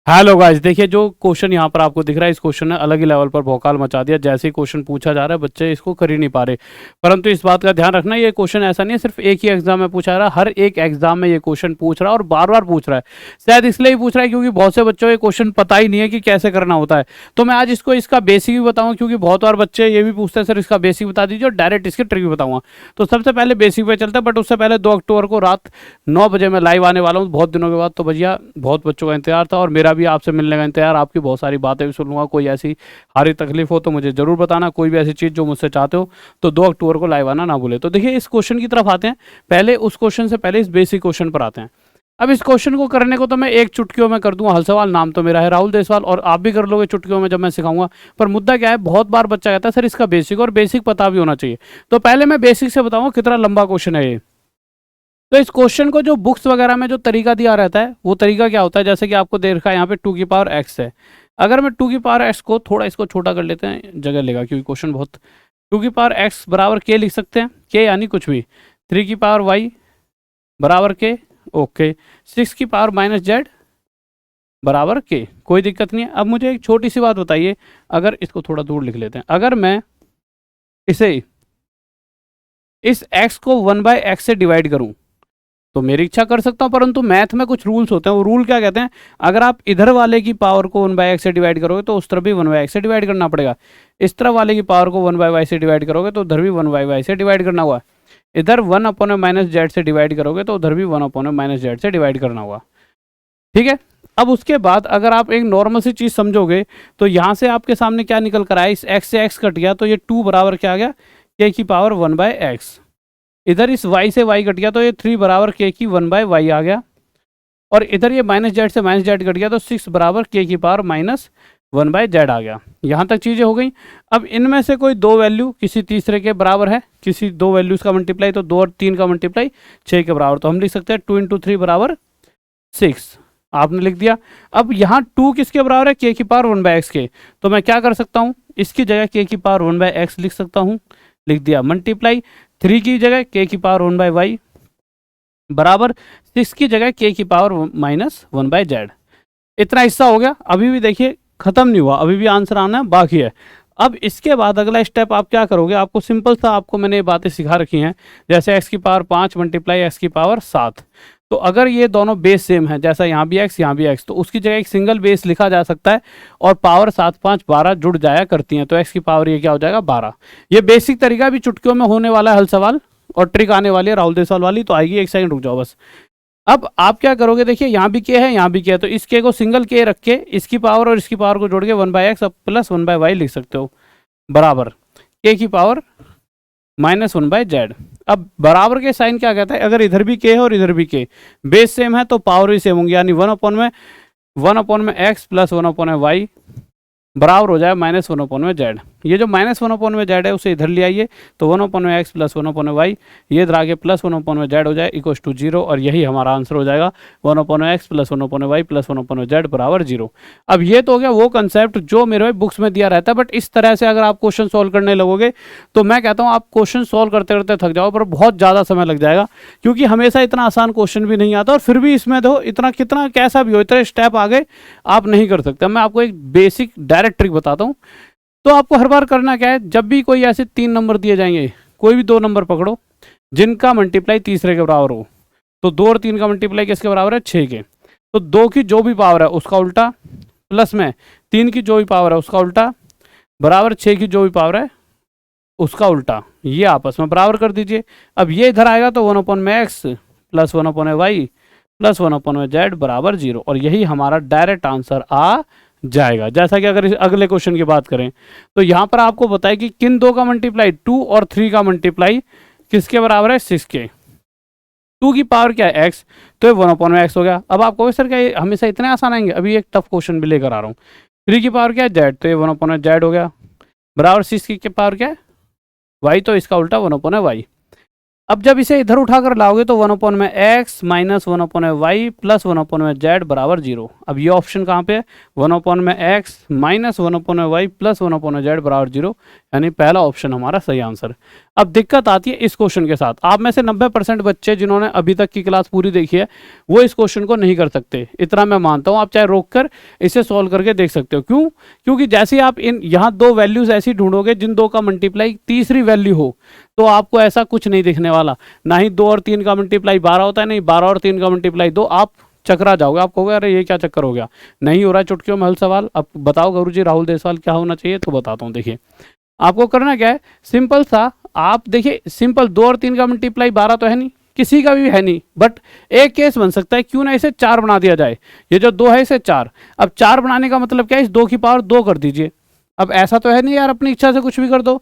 Hello guys, देखिए जो question यहाँ पर आपको दिख रहा है, इस क्वेश्चन ने अलग ही लेवल पर भौकाल मचा दिया। जैसे ही क्वेश्चन पूछा जा रहा है बच्चे इसको कर ही नहीं पा रहे। परंतु इस बात का ध्यान रखना, ये क्वेश्चन ऐसा नहीं है सिर्फ एक ही एग्जाम में पूछा जा रहा है, हर एक एग्जाम में ये क्वेश्चन पूछ रहा है और बार बार पूछ रहा है। शायद इसलिए ही पूछ रहा है क्योंकि बहुत से बच्चों को ये क्वेश्चन पता ही नहीं है कि कैसे करना होता है। तो मैं आज इसको इसका बेसिक भी बताऊंगा, क्योंकि बहुत बार बच्चे ये भी पूछते हैं सर इसका बेसिक बता दीजिए, और डायरेक्ट इसकी ट्रिक भी बताऊंगा। तो सबसे पहले बेसिक पे चलते हैं, बट उससे पहले 2 अक्टूबर को रात 9 बजे मैं लाइव आने वाला हूँ, बहुत दिनों के बाद। तो भैया बहुत बच्चों का इंतजार था और मेरा भी आपसे मिलने का इंतजार, आपकी बहुत सारी बातें भी सुन लूँगा। कोई ऐसी हारी तकलीफ हो तो मुझे ज़रूर बताना, कोई भी ऐसी चीज़ जो मुझसे चाहते हो तो 2 अक्टूबर को लाइव आना ना भूले। तो देखिए इस क्वेश्चन की तरफ आते हैं, पहले उस क्वेश्चन से पहले इस बेसिक क्वेश्चन पर आते हैं। अब इस क्वेश्चन को करने को तो मैं एक चुटकियों में कर दूंगा हल सवाल। नाम तो मेरा है राहुल देसवाल और आप भी कर लोगे चुटकियों में जब मैं सिखाऊंगा। पर मुद्दा क्या है, बहुत बार बच्चा कहता है सर इसका बेसिक, और बेसिक पता भी होना चाहिए। तो पहले मैं बेसिक से बताऊंगा कितना लंबा क्वेश्चन है ये। तो इस क्वेश्चन को जो बुक्स वगैरह में जो तरीका दिया रहता है वो तरीका क्या होता है, जैसे कि आपको दे रखा है यहाँ पे 2 की पावर x है। अगर मैं 2 की पावर x को थोड़ा इसको छोटा कर लेते हैं, जगह लेगा क्योंकि क्वेश्चन बहुत। 2 की पावर x बराबर k लिख सकते हैं, k यानी कुछ भी। 3 की पावर y बराबर k, ओके। 6 की पावर माइनस जेड बराबर k, कोई दिक्कत नहीं है। अब मुझे एक छोटी सी बात बताइए, अगर इसको थोड़ा दूर लिख लेते हैं, अगर मैं इसे इस x को 1/x से डिवाइड करूं तो मेरी इच्छा कर सकता हूं, परंतु मैथ में कुछ रूल्स होते हैं। वो रूल क्या कहते हैं, अगर आप इधर वाले की पावर को 1/x से डिवाइड करोगे तो उस तरफ भी 1/x से डिवाइड करना पड़ेगा। इस तरफ वाले की पावर को 1/y से डिवाइड करोगे तो उधर भी 1/y से डिवाइड करना होगा। इधर 1/-z से डिवाइड करोगे तो उधर भी 1/-z से डिवाइड करना होगा, ठीक है। अब उसके बाद अगर आप एक नॉर्मल सी चीज़ समझोगे तो यहाँ से आपके सामने क्या निकल कर आया, इस x से x कट गया तो ये 2 बराबर क्या आ गया, k की पावर 1/x। इधर इस y से y कट गया तो ये 3 बराबर k की 1/y आ गया। और इधर ये माइनस जेड से माइनस जेड कट गया तो 6 बराबर k की पावर -1/z आ गया। यहाँ तक चीज़ें हो गई। अब इनमें से कोई 2 वैल्यू किसी तीसरे के बराबर है, किसी 2 वैल्यूज़ का मल्टीप्लाई, तो 2 और 3 का मल्टीप्लाई 6 के बराबर। तो हम लिख सकते हैं 2 × 3 बराबर 6, आपने लिख दिया। अब यहाँ 2 किसके बराबर है, k की पावर 1/x के। तो मैं क्या कर सकता हूँ, इसकी जगह k की पावर 1/x लिख सकता हूँ, लिख दिया। मल्टीप्लाई 3 की जगह k की पावर 1/y बराबर 6 की जगह k की पावर -1/z। इतना हिस्सा हो गया। अभी भी देखिए खत्म नहीं हुआ, अभी भी आंसर आना बाकी है। अब इसके बाद अगला स्टेप आप क्या करोगे, आपको सिंपल सा, आपको मैंने ये बातें सिखा रखी हैं, जैसे x की पावर 5 मल्टीप्लाई x की पावर 7। तो अगर ये दोनों बेस सेम है, जैसा यहाँ भी x यहाँ भी x, तो उसकी जगह एक सिंगल बेस लिखा जा सकता है और पावर 7 5 12 जुड़ जाया करती हैं, तो x की पावर ये क्या हो जाएगा 12। ये बेसिक तरीका भी चुटकियों में होने वाला है हल सवाल, और ट्रिक आने वाली है राहुल देसवाल वाली, तो आएगी। एक सेकंड रुक जाओ बस। अब आप क्या करोगे, देखिए यहाँ भी k है यहाँ भी k है, तो इस k को सिंगल k रख के इसकी पावर और इसकी पावर को जोड़ के 1/x प्लस 1/y लिख सकते हो, बराबर k की पावर -1/z। अब बराबर के साइन क्या कहता है, अगर इधर भी k है और इधर भी k, बेस सेम है तो पावर भी सेम होंगी, यानी 1/x प्लस 1/y बराबर हो जाए -1/z। ये जो -1/z है उसे इधर ले आइए तो 1/x प्लस 1/y, ये इधर आगे प्लस 1/z हो जाए इक्वल टू 0, और यही हमारा आंसर हो जाएगा 1/x plus 1/y plus 1/z बराबर 0। अब ये तो हो गया वो कंसेप्ट जो मेरे बुक्स में दिया रहता है, बट इस तरह से अगर आप क्वेश्चन सॉल्व करने लगोगे तो मैं कहता हूँ आप क्वेश्चन सॉल्व करते करते थक जाओ, पर बहुत ज़्यादा समय लग जाएगा, क्योंकि हमेशा इतना आसान क्वेश्चन भी नहीं आता, और फिर भी इसमें देखो इतना कितना कैसा भी हो, इतने स्टेप आगे आप नहीं कर सकते। मैं आपको एक बेसिक डायरेक्ट ट्रिक बताता हूँ। तो आपको हर बार करना क्या है, जब भी कोई ऐसे 3 नंबर दिए जाएंगे, कोई भी 2 नंबर पकड़ो जिनका मल्टीप्लाई तीसरे के बराबर हो, तो 2 और 3 का मल्टीप्लाई किसके बराबर है, 6 के। तो 2 की जो भी पावर है उसका उल्टा, प्लस में 3 की जो भी पावर है उसका उल्टा, बराबर 6 की जो भी पावर है उसका उल्टा, ये आपस में बराबर कर दीजिए। अब ये इधर आएगा तो 1/x plus 1/y plus 1/z बराबर 0, और यही हमारा डायरेक्ट आंसर आ जाएगा। जैसा कि अगर इस अगले क्वेश्चन की बात करें तो यहाँ पर आपको बताए कि किन 2 का मल्टीप्लाई, 2 और 3 का मल्टीप्लाई किसके बराबर है, 6 के। 2 की पावर क्या है x, तो ये 1/x हो गया। अब आपको सर क्या ये हमेशा इतने आसान आएंगे, अभी एक टफ क्वेश्चन भी लेकर आ रहा हूँ। 3 की पावर क्या है z, तो ये 1/z हो गया, बराबर 6 की पावर क्या है y, तो इसका उल्टा 1/y। अब जब इसे इधर उठाकर लाओगे तो 1/x minus 1/y plus 1/z बराबर 0। अब ये ऑप्शन कहाँ पे है, 1/x minus 1/y plus 1/z बराबर 0, यानी पहला ऑप्शन हमारा सही आंसर। अब दिक्कत आती है इस क्वेश्चन के साथ। आप में से 90% बच्चे जिन्होंने अभी तक की क्लास पूरी देखी है वो इस क्वेश्चन को नहीं कर सकते, इतना मैं मानता हूँ। आप चाहे रोक कर इसे सॉल्व करके देख सकते हो। क्यों? क्योंकि जैसे ही आप इन यहाँ दो वैल्यूज ऐसी ढूंढोगे जिन दो का मल्टीप्लाई तीसरी वैल्यू हो, तो आपको ऐसा कुछ नहीं दिखने वाला। ना ही 2 और 3 का मल्टीप्लाई 12 होता है, नहीं 12 और 3 का मल्टीप्लाई 2। आप चकरा जाओगे, आप कहोगे अरे ये क्या चक्कर हो गया, नहीं हो रहा है चुटकियों में हल सवाल। अब बताओ गुरुजी राहुल देसवाल क्या होना चाहिए, तो बताता हूँ। देखिए आपको करना क्या है, सिंपल सा। आप देखिए सिंपल 2 और 3 का मल्टीप्लाई 12 तो है नहीं, किसी का भी है नहीं, बट एक केस बन सकता है, क्यों ना इसे 4 बना दिया जाए। ये जो 2 है इसे 4, अब 4 बनाने का मतलब क्या है, इस 2 की पावर 2 कर दीजिए। अब ऐसा तो है नहीं यार अपनी इच्छा से कुछ भी कर दो,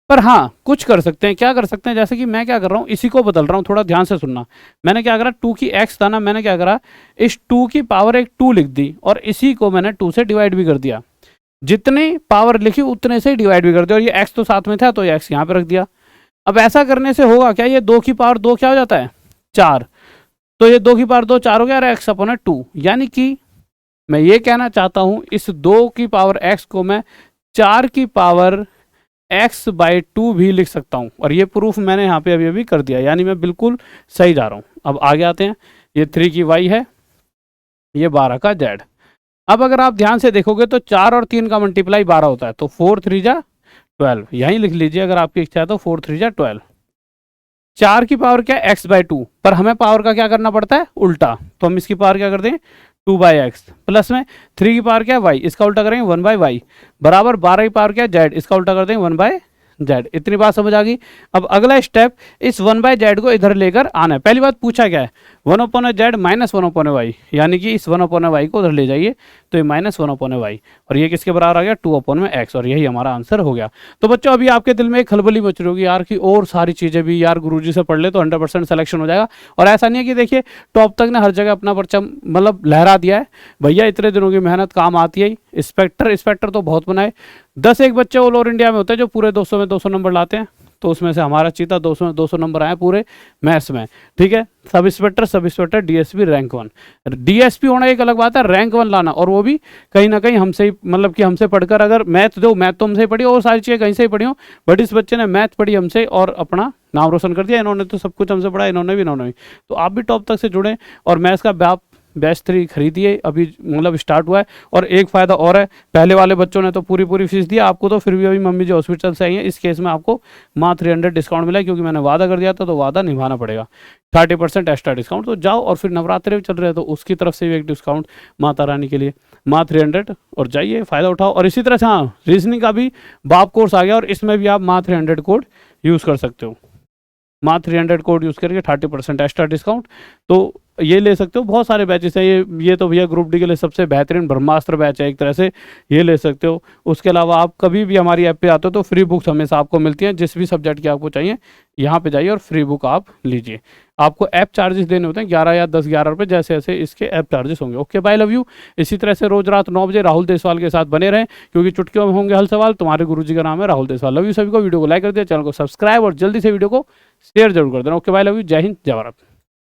पर हाँ कुछ कर सकते हैं। क्या कर सकते हैं, जैसे कि मैं क्या कर रहा हूँ, इसी को बदल रहा हूँ, थोड़ा ध्यान से सुनना। मैंने क्या करा, 2 की x था ना, मैंने क्या करा, इस 2 की पावर एक 2 लिख दी और इसी को मैंने 2 से डिवाइड भी कर दिया। जितनी पावर लिखी उतने से डिवाइड भी कर दिया, और ये x तो साथ में था तो ये x यहाँ पे रख दिया। अब ऐसा करने से होगा क्या, ये 2 की पावर 2 क्या हो जाता है, 4। तो ये 2 की पावर 2 4 हो गया, और x अपॉन 2। यानी कि मैं ये कहना चाहता हूँ इस 2 की पावर x को मैं 4 की पावर x/2 भी लिख सकता हूँ। और ये प्रूफ मैंने यहाँ पे अभी अभी कर दिया, यानी मैं बिल्कुल सही जा रहा हूँ। अब आगे आते हैं, ये 3 की y है, ये 12 का z। अब अगर आप ध्यान से देखोगे तो 4 और 3 का मल्टीप्लाई 12 होता है, तो 4 3 जा 12, यहीं लिख लीजिए अगर आपकी इच्छा है तो 4 3 जा 12। 4 की पावर क्या है, x/2, पर हमें पावर का क्या करना पड़ता है, उल्टा। तो हम इसकी पावर क्या कर दें, 2/x, प्लस में 3 की पावर क्या है y, इसका उल्टा करेंगे 1/y, बराबर 12 की पावर क्या है z, इसका उल्टा कर देंगे 1/z। इतनी बात समझ आ गई। अब अगला स्टेप, इस 1/z को इधर लेकर आना है। पहली बात पूछा क्या है, 1/z माइनस 1/y, यानी कि इस 1/y को उधर ले जाइए, तो ये माइनस 1/y, और ये किसके बराबर आ गया, 2/x, और यही हमारा आंसर हो गया। तो बच्चों अभी आपके दिल में एक खलबली मच रही होगी यार कि और सारी चीज़ें भी यार गुरुजी से पढ़ ले तो 100% सिलेक्शन हो जाएगा। और ऐसा नहीं है कि देखिए टॉप तक ने हर जगह अपना परचम मतलब लहरा दिया है। भैया इतने दिनों की मेहनत काम आती है। इंस्पेक्टर तो बहुत बनाए, 10-1 बच्चे ऑल ओवर इंडिया में होते हैं जो पूरे 200 में 200 नंबर लाते हैं, तो उसमें से हमारा चीता 200 में 200 नंबर आए पूरे मैथ्स में। ठीक है, sub inspector DSP rank 1। DSP होना एक अलग बात है, रैंक 1 लाना, और वो भी कहीं ना कहीं हमसे ही, मतलब कि हमसे पढ़कर। अगर मैथ तो हमसे ही पढ़ी और सारी चीज़ें कहीं से ही पढ़ी हो, बट इस बच्चे ने मैथ पढ़ी हमसे और अपना नाम रोशन कर दिया। इन्होंने तो सब कुछ हमसे पढ़ा, इन्होंने भी। तो आप भी टॉप तक से जुड़ें, और मैथ्स का बैच 3 खरीदिए, अभी मतलब स्टार्ट हुआ है। और एक फ़ायदा और है, पहले वाले बच्चों ने तो पूरी फीस दिया, आपको तो फिर भी अभी मम्मी जी हॉस्पिटल से आई हैं, इस केस में आपको मात्र 300 डिस्काउंट मिला है, क्योंकि मैंने वादा कर दिया था तो वादा निभाना पड़ेगा। 30% एक्स्ट्रा डिस्काउंट। तो जाओ, और फिर नवरात्रे भी चल रहे हैं तो उसकी तरफ से भी एक डिस्काउंट माता रानी के लिए, मात्र 300, और जाइए फ़ायदा उठाओ। और इसी तरह से हाँ, रीजनिंग का भी बाप कोर्स आ गया, और इसमें भी आप मात्र 300 कोड यूज़ कर सकते हो। मात्र 300 कोड यूज़ करके 30% एक्स्ट्रा डिस्काउंट, तो ये ले सकते हो। बहुत सारे बैचेस हैं, ये तो भैया ग्रुप डी के लिए सबसे बेहतरीन ब्रह्मास्त्र बैच है एक तरह से, ये ले सकते हो। उसके अलावा आप कभी भी हमारी ऐप पे आते हो तो फ्री बुक्स हमेशा आपको मिलती हैं, जिस भी सब्जेक्ट की आपको चाहिए यहाँ पे जाइए और फ्री बुक आप लीजिए। आपको ऐप चार्जेस देने होते हैं 11 या 10-11 रुपये, जैसे जैसे इसके ऐप चार्जेस होंगे। Okay bye, love you. इसी तरह से रोज रात 9 बजे राहुल देसवाल के साथ बने रहें, क्योंकि चुटकियों में होंगे हल सवाल। तुम्हारे गुरुजी का नाम है राहुल देसवाल। लव यू सभी को। वीडियो को लाइक कर दिया, चैनल को सब्सक्राइब, और जल्दी से वीडियो को शेयर जरूर कर देना। Okay bye, love you. जय हिंद, जय भारत।